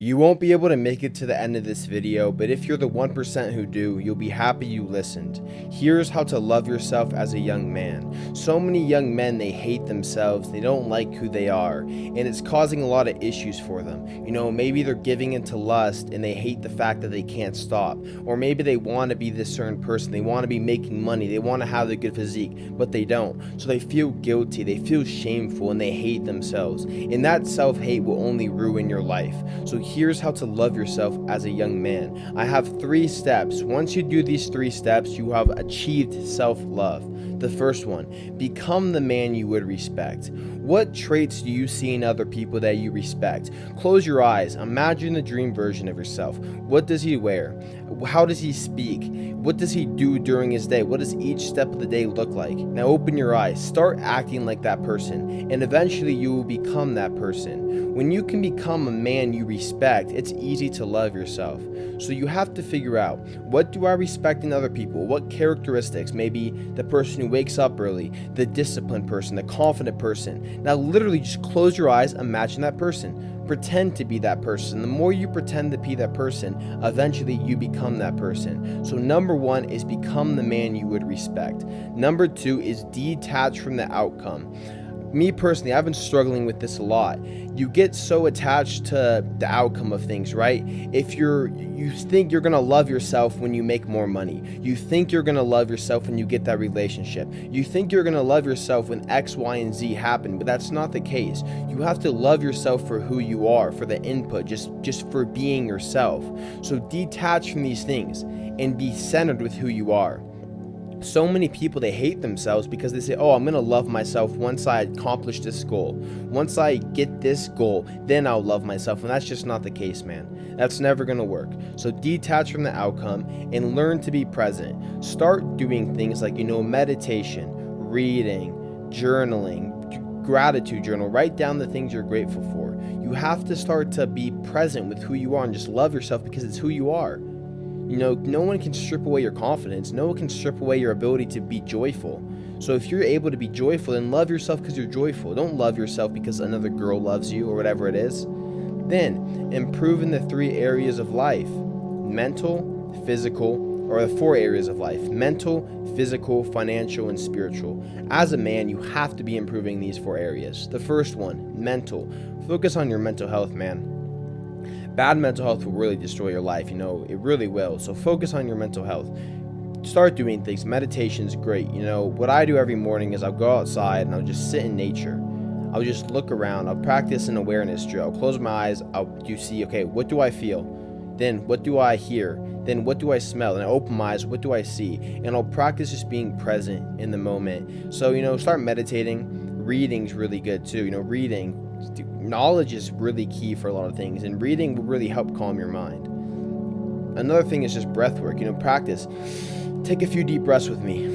You won't be able to make it to the end of this video, but if you're the 1% who do, you'll be happy you listened. Here's how to love yourself as a young man. So many young men, they hate themselves, they don't like who they are, and it's causing a lot of issues for them. Maybe they're giving into lust and they hate the fact that they can't stop. Or maybe they want to be this certain person, they want to be making money, they want to have the good physique, but they don't. So they feel guilty, they feel shameful, and they hate themselves. And that self-hate will only ruin your life. So here's how to love yourself as a young man. I have 3 steps. Once you do these 3 steps, you have achieved self-love. The first one, become the man you would respect. What traits do you see in other people that you respect? Close your eyes. Imagine the dream version of yourself. What does he wear? How does he speak? What does he do during his day? What does each step of the day look like? Now open your eyes. Start acting like that person, and eventually you will become that person. When you can become a man you respect, it's easy to love yourself. So you have to figure out, what do I respect in other people? What characteristics? Maybe the person who wakes up early, the disciplined person, the confident person. Now literally just close your eyes, imagine that person. Pretend to be that person. The more you pretend to be that person, eventually you become that person. So number 1 is become the man you would respect. Number 2 is detach from the outcome. Me personally, I've been struggling with this a lot. You get so attached to the outcome of things, right? If you think you're gonna love yourself when you make more money. You think you're gonna love yourself when you get that relationship. You think you're gonna love yourself when X, Y, and Z happen, but that's not the case. You have to love yourself for who you are, for the input, just for being yourself. So detach from these things and be centered with who you are. So many people, they hate themselves because they say, oh, I'm going to love myself once I accomplish this goal. Once I get this goal, then I'll love myself. And that's just not the case, man. That's never going to work. So detach from the outcome and learn to be present. Start doing things like, meditation, reading, journaling, gratitude journal. Write down the things you're grateful for. You have to start to be present with who you are and just love yourself because it's who you are. No one can strip away your confidence. No one can strip away your ability to be joyful. So if you're able to be joyful, then love yourself because you're joyful. Don't love yourself because another girl loves you or whatever it is. Then improve in the 3 areas of life: mental, physical, or the 4 areas of life: mental, physical, financial, and spiritual. As a man, you have to be improving these 4 areas. The first one, mental. Focus on your mental health, man. Bad mental health will really destroy your life, it really will. So focus on your mental health. Start doing things. Meditation's great. What I do every morning is I'll go outside and I'll just sit in nature. I'll just look around. I'll practice an awareness drill. I'll close my eyes. You see, okay, what do I feel? Then what do I hear? Then what do I smell? And I open my eyes, what do I see? And I'll practice just being present in the moment. So, start meditating. Reading's really good too. Reading. Knowledge is really key for a lot of things, and reading will really help calm your mind. Another thing is just breath work. Practice. Take a few deep breaths with me.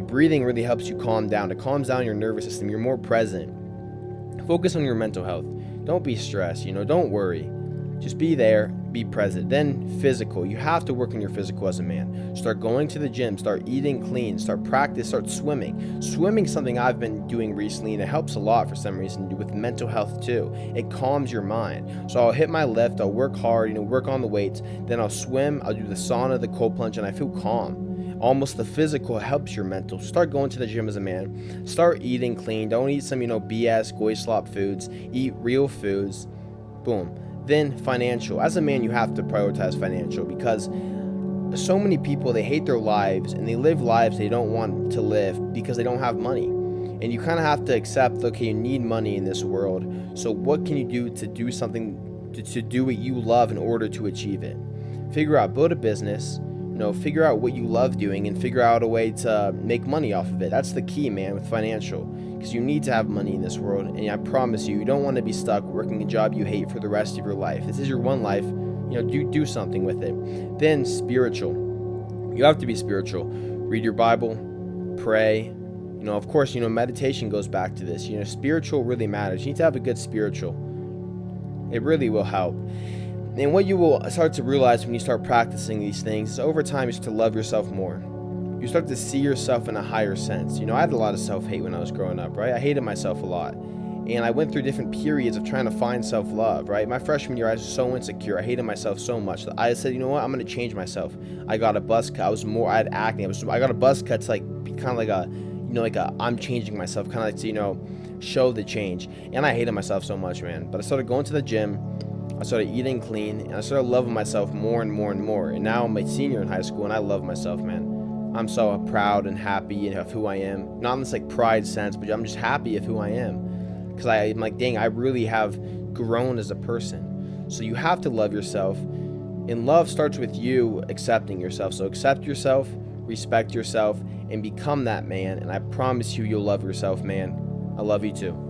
Breathing really helps you calm down. It calms down your nervous system. You're more present. Focus on your mental health. Don't be stressed. Don't worry. Just be there, be present. Then physical. You have to work on your physical as a man. Start going to the gym, start eating clean, start practice, start swimming. Swimming's something I've been doing recently, and it helps a lot for some reason with mental health too. It calms your mind. So I'll hit my lift, I'll work hard, work on the weights, then I'll swim, I'll do the sauna, the cold plunge, and I feel calm. Almost the physical helps your mental. Start going to the gym as a man. Start eating clean. Don't eat some, BS, goy slop foods. Eat real foods. Boom. Then financial. As a man, you have to prioritize financial because so many people, they hate their lives and they live lives they don't want to live because they don't have money. And you kind of have to accept, okay, you need money in this world. So what can you do to do something, to do what you love in order to achieve it? Figure out, build a business, figure out what you love doing and figure out a way to make money off of it. That's the key, man, with financial. Because you need to have money in this world, and I promise you don't want to be stuck working a job you hate for the rest of your life. This is your one life. Do something with it. Then spiritual. You have to be spiritual. Read your Bible, pray. Of course, meditation goes back to this. Spiritual really matters. You need to have a good spiritual. It really will help. And what you will start to realize when you start practicing these things is over time you start to love yourself more. You start to see yourself in a higher sense. I had a lot of self-hate when I was growing up, right? I hated myself a lot. And I went through different periods of trying to find self-love, right? My freshman year, I was so insecure. I hated myself so much that I said, you know what? I'm going to change myself. I got a buzz cut. I had acne. I got a buzz cut to like be kind of like a, I'm changing myself, kind of like to, show the change. And I hated myself so much, man. But I started going to the gym. I started eating clean, and I started loving myself more and more and more. And now I'm a senior in high school, and I love myself, man. I'm so proud and happy of who I am. Not in this like pride sense, but I'm just happy of who I am. Because I'm like, dang, I really have grown as a person. So you have to love yourself. And love starts with you accepting yourself. So accept yourself, respect yourself, and become that man. And I promise you, you'll love yourself, man. I love you too.